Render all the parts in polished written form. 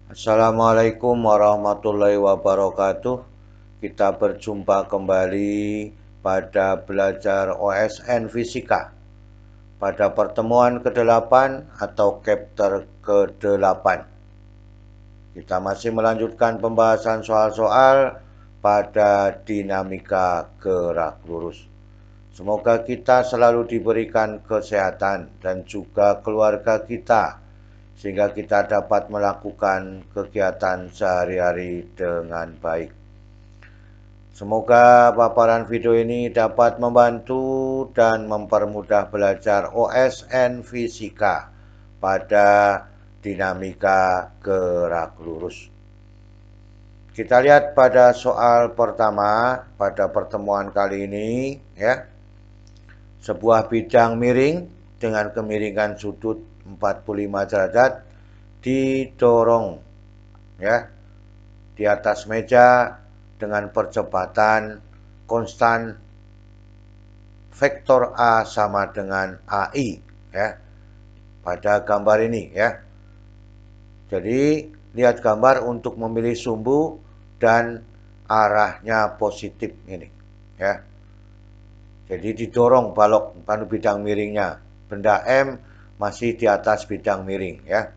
Assalamualaikum warahmatullahi wabarakatuh. Kita berjumpa kembali pada belajar OSN Fisika pada pertemuan ke-8 atau chapter ke-8. Kita masih melanjutkan pembahasan soal-soal pada dinamika gerak lurus. Semoga kita selalu diberikan kesehatan dan juga keluarga kita, sehingga kita dapat melakukan kegiatan sehari-hari dengan baik. Semoga paparan video ini dapat membantu dan mempermudah belajar OSN Fisika pada dinamika gerak lurus. Kita lihat pada soal pertama pada pertemuan kali ini, ya. Sebuah bidang miring dengan kemiringan sudut 45 derajat didorong, ya, di atas meja dengan percepatan konstan vektor A sama dengan AI, ya, pada gambar ini, ya. Jadi lihat gambar untuk memilih sumbu dan arahnya positif ini, ya. Jadi didorong balok bidang miringnya, benda M masih di atas bidang miring, ya.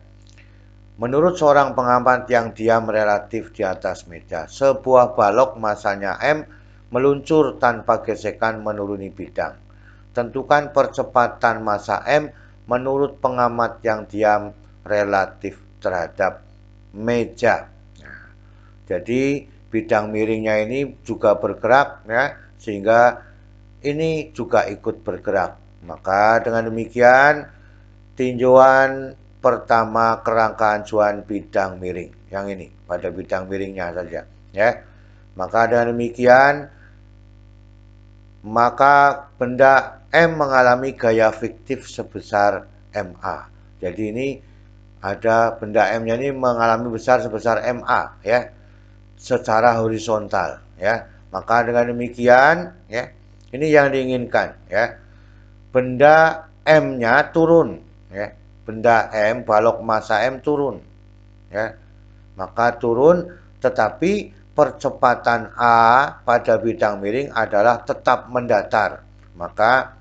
Menurut seorang pengamat yang diam relatif di atas meja, sebuah balok masanya M meluncur tanpa gesekan menuruni bidang. Tentukan percepatan massa M menurut pengamat yang diam relatif terhadap meja. Nah, jadi bidang miringnya ini juga bergerak, ya, sehingga ini juga ikut bergerak. Maka dengan demikian tinjauan pertama kerangka acuan bidang miring yang ini pada bidang miringnya saja, ya. Maka dengan demikian maka benda M mengalami gaya fiktif sebesar MA. Jadi ini ada benda M-nya ini mengalami besar sebesar MA, ya, secara horizontal, ya. Maka dengan demikian, ya, ini yang diinginkan, ya. Benda M-nya turun, ya. Benda M, balok massa M turun, ya. Maka turun, tetapi percepatan A pada bidang miring adalah tetap mendatar. Maka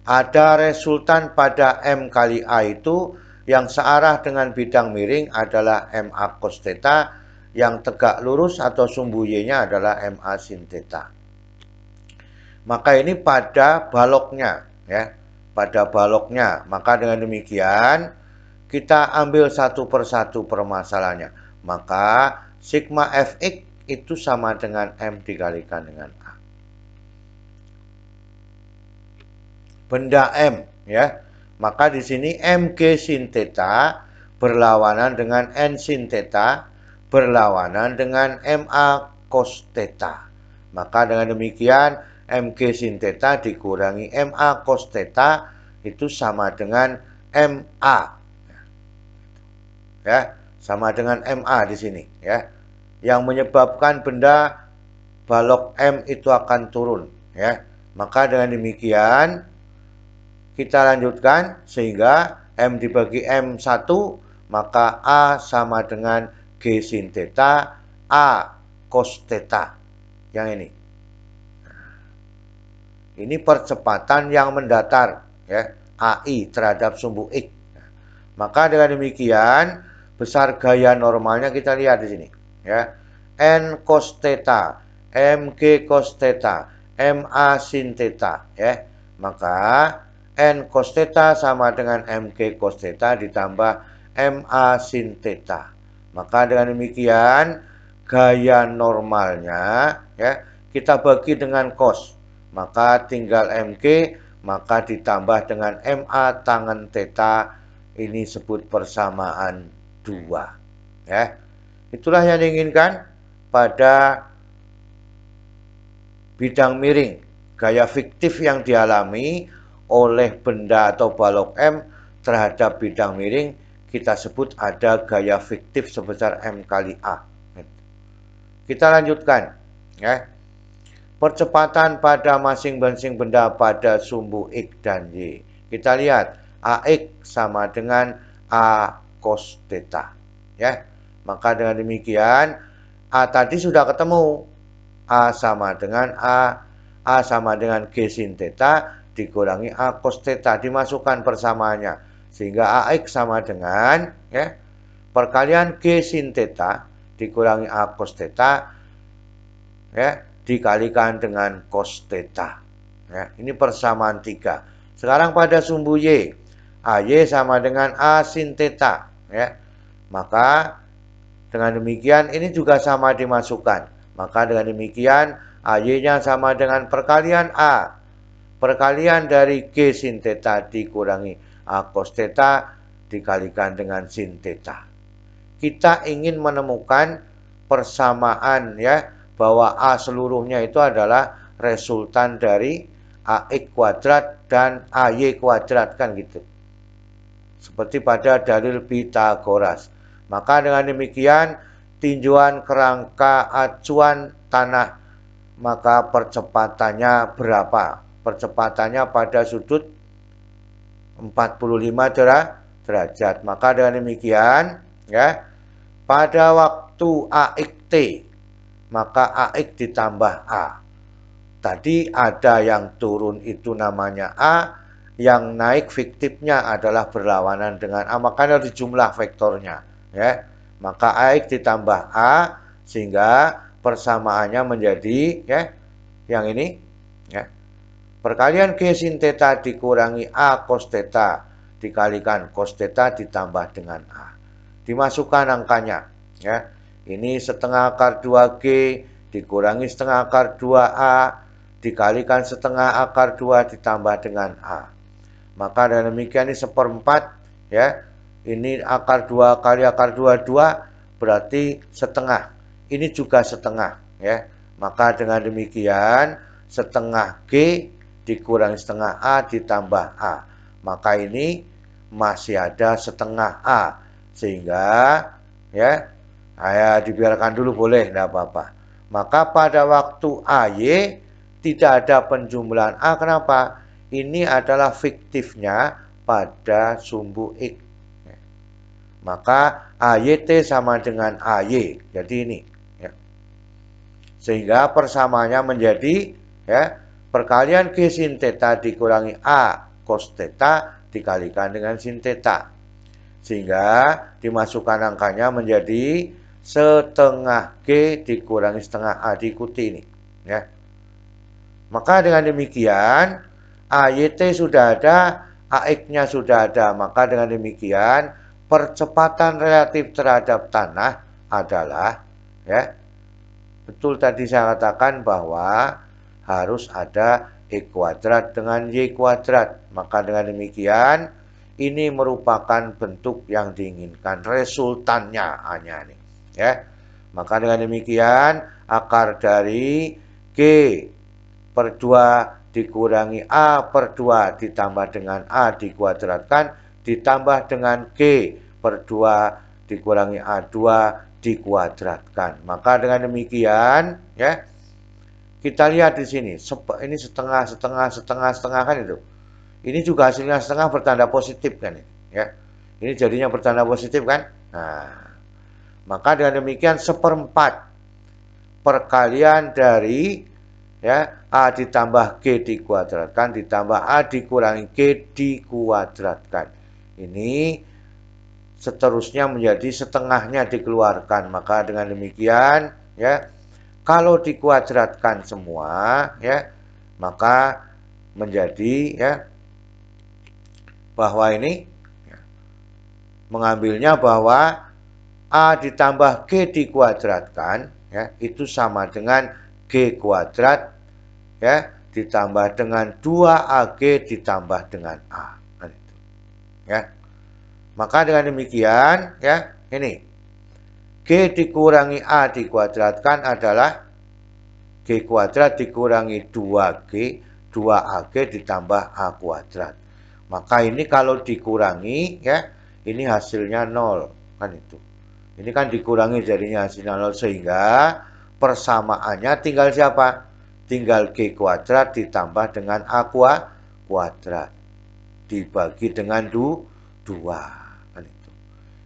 ada resultan pada M kali A itu yang searah dengan bidang miring adalah MA cos theta, yang tegak lurus atau sumbu Y-nya adalah MA sin theta. Maka ini pada baloknya, ya, pada baloknya. Maka dengan demikian kita ambil satu persatu permasalahannya. Maka sigma Fx itu sama dengan M dikalikan dengan A. Benda M, ya. Maka di sini Mg sin theta berlawanan dengan N sin theta berlawanan dengan MA cos theta. Maka dengan demikian Mg sin theta dikurangi MA cos theta itu sama dengan MA. Ya, sama dengan MA di sini, ya. Yang menyebabkan benda balok M itu akan turun, ya. Maka dengan demikian kita lanjutkan sehingga M dibagi M1, maka A sama dengan G sin theta A cos theta. Yang ini. Ini percepatan yang mendatar, ya, AI terhadap sumbu X. Maka dengan demikian besar gaya normalnya kita lihat di sini, ya. N cos theta, Mg cos theta, MA sin theta, ya. Maka N cos theta sama dengan Mg cos theta ditambah MA sin theta. Maka dengan demikian gaya normalnya, ya, kita bagi dengan cos. Maka tinggal Mg, maka ditambah dengan MA tangen theta, ini sebut persamaan 2. Ya. Itulah yang diinginkan pada bidang miring. Gaya fiktif yang dialami oleh benda atau balok M terhadap bidang miring kita sebut ada gaya fiktif sebesar M kali A. Kita lanjutkan, ya. Percepatan pada masing-masing benda pada sumbu X dan Y. Kita lihat AX sama dengan A cos theta. ya. Maka dengan demikian A tadi sudah ketemu. A sama dengan A sama dengan G sin theta dikurangi A cos theta, dimasukkan persamaannya. Sehingga AX sama dengan ya, perkalian G sin theta dikurangi A cos theta ya, dikalikan dengan cos theta. Ya, ini persamaan 3. Sekarang pada sumbu Y, AY sama dengan A sin theta ya. Maka dengan demikian ini juga sama dimasukkan. Maka dengan demikian AY-nya sama dengan perkalian A. Perkalian dari G sin theta dikurangi A cos theta dikalikan dengan sin theta. Kita ingin menemukan persamaan ya, bahwa A seluruhnya itu adalah resultan dari AX kuadrat dan AY kuadrat, kan gitu. Seperti pada dalil Pitagoras. Maka dengan demikian tinjauan kerangka acuan tanah, maka percepatannya berapa? Percepatannya pada sudut 45 derajat. Maka dengan demikian ya, pada waktu AX T, maka AX ditambah A. Tadi ada yang turun itu namanya A, yang naik fiktifnya adalah berlawanan dengan A, makanya dijumlah vektornya ya. Maka AX ditambah A sehingga persamaannya menjadi ya, yang ini ya, perkalian G sin theta dikurangi A cos theta dikalikan cos theta ditambah dengan A. Dimasukkan angkanya ya. Ini setengah akar 2G dikurangi setengah akar 2A dikalikan setengah akar 2 ditambah dengan A. Maka dengan demikian ini seperempat ya. Ini akar 2 kali akar 2 berarti setengah. Ini juga setengah ya. Maka dengan demikian setengah G dikurangi setengah A ditambah A. Maka ini masih ada setengah A. Sehingga ya, dibiarkan dulu boleh, tidak apa-apa. Maka pada waktu AY tidak ada penjumlahan A. Kenapa? Ini adalah fiktifnya pada sumbu X. Maka AYT sama dengan AY. Jadi ini ya. Sehingga persamaannya menjadi ya, perkalian G sin theta dikurangi A cos theta dikalikan dengan sin theta. Sehingga dimasukkan angkanya menjadi setengah G dikurangi setengah A, diikuti ini ya. Maka dengan demikian AYT sudah ada, AX-nya sudah ada. Maka dengan demikian percepatan relatif terhadap tanah adalah ya, betul tadi saya katakan bahwa harus ada X kuadrat dengan Y kuadrat. Maka dengan demikian ini merupakan bentuk yang diinginkan, resultannya hanya ini ya. Maka dengan demikian akar dari G per 2 dikurangi A per 2 ditambah dengan A dikuadratkan ditambah dengan G per 2 dikurangi A2 dikuadratkan. Maka dengan demikian ya, kita lihat di sini ini setengah kan itu. Ini juga hasilnya setengah bertanda positif kan ya. Ini jadinya bertanda positif kan. Nah, maka dengan demikian seperempat perkalian dari ya, A ditambah G dikuadratkan ditambah A dikurangi G dikuadratkan. Ini seterusnya menjadi setengahnya dikeluarkan. Maka dengan demikian ya, kalau dikuadratkan semua ya, maka menjadi ya, bahwa ini ya, mengambilnya bahwa A ditambah G dikuadratkan ya, itu sama dengan G kuadrat ya ditambah dengan 2AG ditambah dengan A. Nah, itu. Ya. Maka dengan demikian ya, ini G dikurangi A dikuadratkan adalah G kuadrat dikurangi 2G 2AG ditambah A kuadrat. Maka ini kalau dikurangi ya, ini hasilnya 0 kan itu. Ini kan dikurangi jadinya hasilnya 0 sehingga persamaannya tinggal siapa? Tinggal G kuadrat ditambah dengan A kuadrat dibagi dengan 2 kan itu.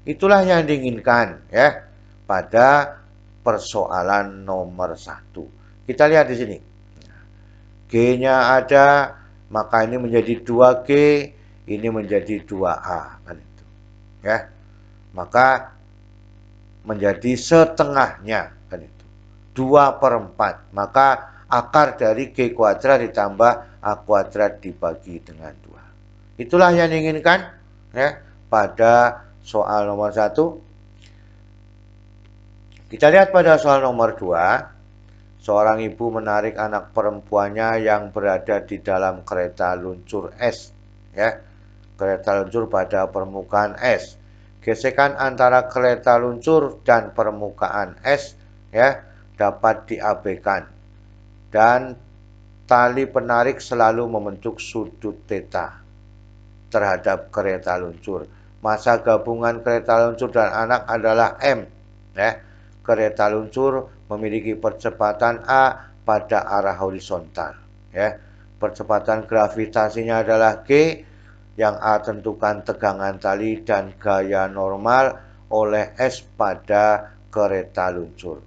Itulah yang diinginkan ya pada persoalan nomor 1. Kita lihat di sini. G-nya ada, maka ini menjadi 2G, ini menjadi 2A kan itu. Ya. Maka menjadi setengahnya kan itu. 2/4. Maka akar dari G kuadrat ditambah A kuadrat dibagi dengan 2. Itulah yang diinginkan ya pada soal nomor 1. Kita lihat pada soal nomor 2. Seorang ibu menarik anak perempuannya yang berada di dalam kereta luncur es. Ya, kereta luncur pada permukaan es. Gesekan antara kereta luncur dan permukaan es ya dapat diabaikan. Dan tali penarik selalu membentuk sudut theta terhadap kereta luncur. Massa gabungan kereta luncur dan anak adalah M. Ya. Kereta luncur memiliki percepatan A pada arah horizontal. Ya. Percepatan gravitasinya adalah G, yang A tentukan tegangan tali dan gaya normal oleh S pada kereta luncur.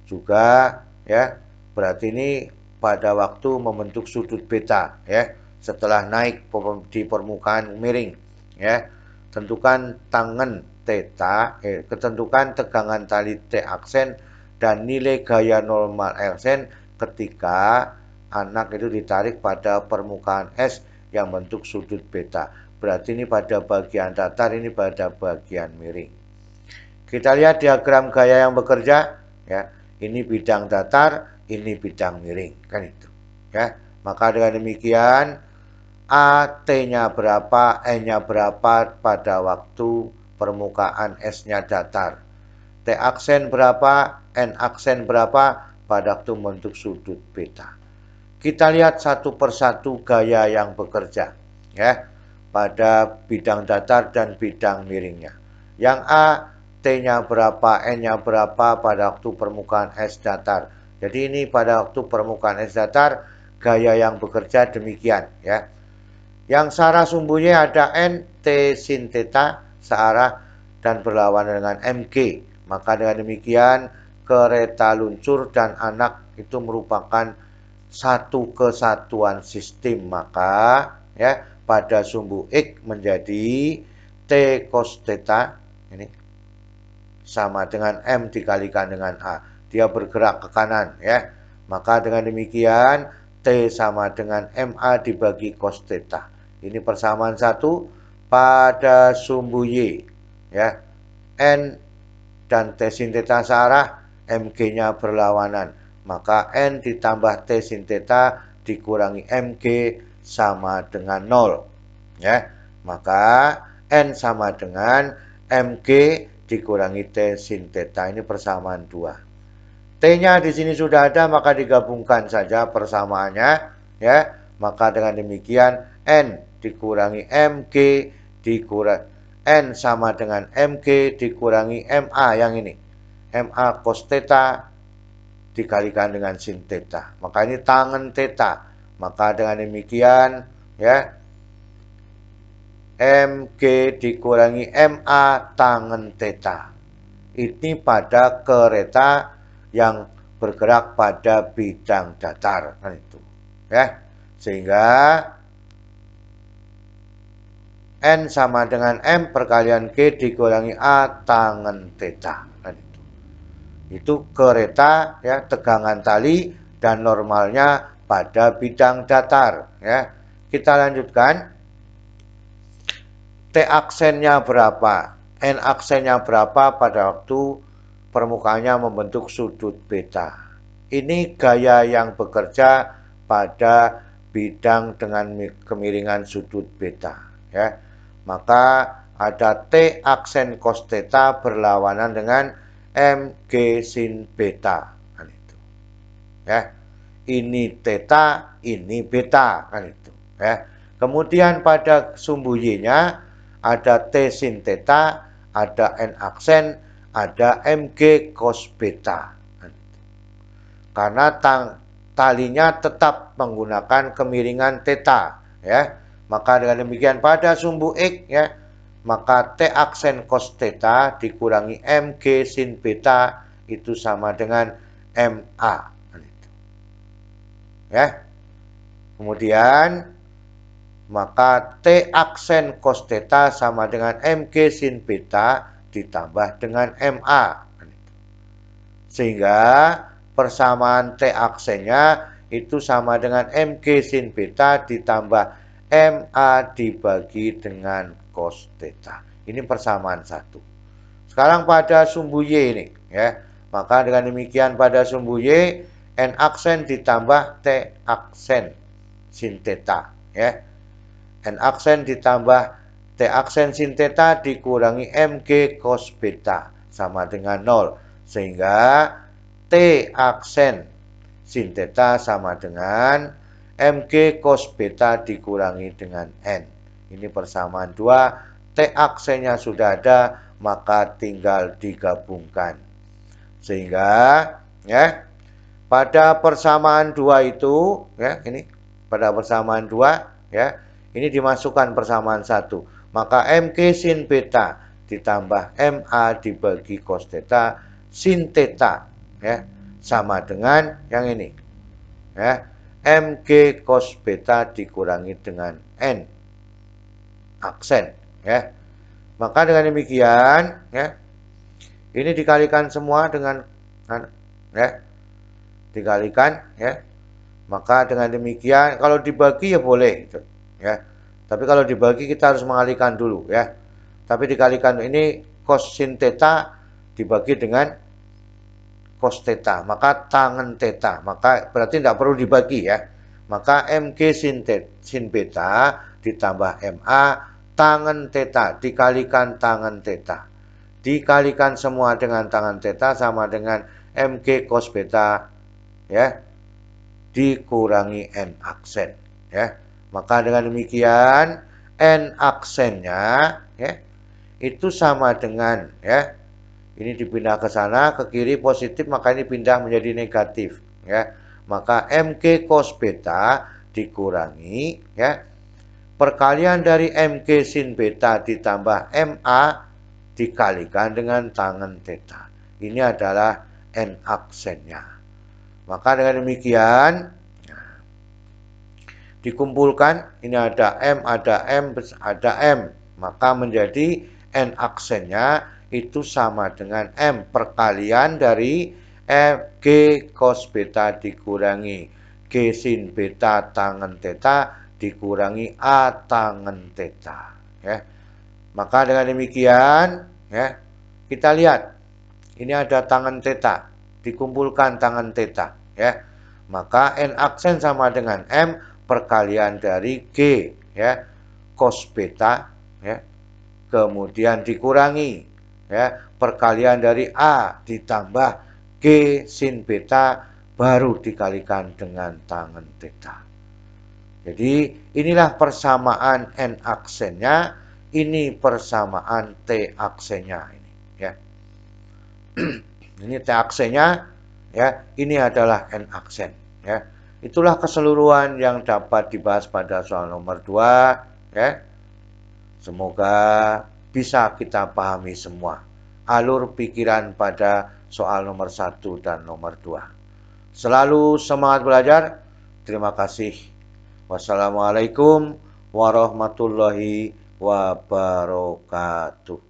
Juga ya, berarti ini pada waktu membentuk sudut beta ya, setelah naik di permukaan miring ya. Tentukan tangan theta, ketentukan tegangan tali T aksen dan nilai gaya normal aksen ketika anak itu ditarik pada permukaan S yang bentuk sudut beta. Berarti ini pada bagian datar, ini pada bagian miring. Kita lihat diagram gaya yang bekerja ya. Ini bidang datar, ini bidang miring kan itu. Ya. Maka dengan demikian A T-nya berapa, N-nya berapa pada waktu permukaan S-nya datar. T aksen berapa, N aksen berapa pada waktu membentuk sudut beta. Kita lihat satu persatu gaya yang bekerja ya pada bidang datar dan bidang miringnya. Yang A T-nya berapa, N-nya berapa pada waktu permukaan S datar. Jadi ini pada waktu permukaan S datar gaya yang bekerja demikian ya. Yang searah sumbunya ada N T sin theta searah dan berlawanan dengan MG. Maka dengan demikian kereta luncur dan anak itu merupakan satu kesatuan sistem. Maka ya pada sumbu X menjadi T cos theta ini sama dengan M dikalikan dengan A. Dia bergerak ke kanan ya. Maka dengan demikian T sama dengan MA dibagi cos theta. Ini persamaan 1 pada sumbu Y ya. N dan T sin theta searah, MG-nya berlawanan. Maka N ditambah T sin theta dikurangi MG sama dengan 0 ya. Maka N sama dengan MG dikurangi T sin theta. Ini persamaan 2. T-nya di sini sudah ada, maka digabungkan saja persamaannya ya. Maka dengan demikian N dikurangi MG dikurangi N sama dengan MG dikurangi MA yang ini. MA cos theta dikalikan dengan sin theta. Maka ini tangen theta. Maka dengan demikian ya MG dikurangi MA tangen theta. Ini pada kereta yang bergerak pada bidang datar kan itu. Ya. Sehingga N sama dengan M perkalian G dikurangi A tangen theta. Kan itu. Itu kereta ya tegangan tali dan normalnya pada bidang datar ya. Kita lanjutkan. T aksennya berapa? N aksennya berapa pada waktu permukaannya membentuk sudut beta. Ini gaya yang bekerja pada bidang dengan kemiringan sudut beta ya. Maka ada T aksen cos theta berlawanan dengan MG sin beta kan itu. Ya. Ini theta, ini beta kan itu ya. Kemudian pada sumbu Y-nya ada T sin theta, ada N aksen, ada MG cos beta. Kan itu. Karena talinya tetap menggunakan kemiringan theta ya. Maka dengan demikian pada sumbu X ya, maka T aksen cos theta dikurangi MG sin beta itu sama dengan MA. Ya. Kemudian maka T aksen cos theta sama dengan MG sin beta ditambah dengan MA. Sehingga persamaan T aksennya itu sama dengan MG sin beta ditambah MA dibagi dengan cos theta. Ini persamaan satu. Sekarang pada sumbu Y ini, ya. Maka dengan demikian pada sumbu Y, N aksen ditambah T aksen sin theta, ya. N aksen ditambah T aksen sin theta dikurangi MG cos beta sama dengan 0. Sehingga T aksen sin theta sama dengan MG cos beta dikurangi dengan N. Ini persamaan 2. T aksennya sudah ada, maka tinggal digabungkan. Sehingga ya, pada persamaan 2 itu, ya, ini pada persamaan 2, ya, ini dimasukkan persamaan 1. Maka MG sin beta ditambah MA dibagi cos theta sin theta, ya, sama dengan yang ini. Ya, MG cos beta dikurangi dengan N aksen, ya. Maka dengan demikian, ya, ini dikalikan semua dengan, ya, dikalikan, ya. Maka dengan demikian kalau dibagi ya boleh, gitu, ya. Tapi kalau dibagi kita harus mengalihkan dulu, ya. Tapi dikalikan ini cos sin theta dibagi dengan cos theta, maka tangen theta, maka berarti tidak perlu dibagi, ya. Maka MG sin beta ditambah MA tangen theta dikalikan tangen theta, dikalikan semua dengan tangen theta sama dengan MG cos beta, ya, dikurangi N aksen, ya. Maka dengan demikian N aksennya, ya, itu sama dengan, ya, ini dipindah ke sana ke kiri positif, maka ini pindah menjadi negatif, ya. Maka MG cos beta dikurangi, ya, perkalian dari MG sin beta ditambah MA dikalikan dengan tangen theta. Ini adalah N aksennya. Maka dengan demikian dikumpulkan, ini ada M, ada M, ada M, maka menjadi N aksennya itu sama dengan M perkalian dari G cos beta dikurangi G sin beta tangen theta dikurangi A tangen theta, ya. Maka dengan demikian, ya, kita lihat ini ada tangen theta, dikumpulkan tangen theta, ya. Maka N aksen sama dengan M perkalian dari G, ya, cos beta, ya, kemudian dikurangi, ya, perkalian dari A ditambah G sin beta baru dikalikan dengan tangen theta. Jadi inilah persamaan N aksennya, ini persamaan T aksennya ini, ya. Ini T aksennya, ya, ini adalah N aksen, ya. Itulah keseluruhan yang dapat dibahas pada soal nomor 2, ya. Semoga bisa kita pahami semua alur pikiran pada soal nomor 1 dan nomor 2. Selalu semangat belajar. Terima kasih. Wassalamualaikum warahmatullahi wabarakatuh.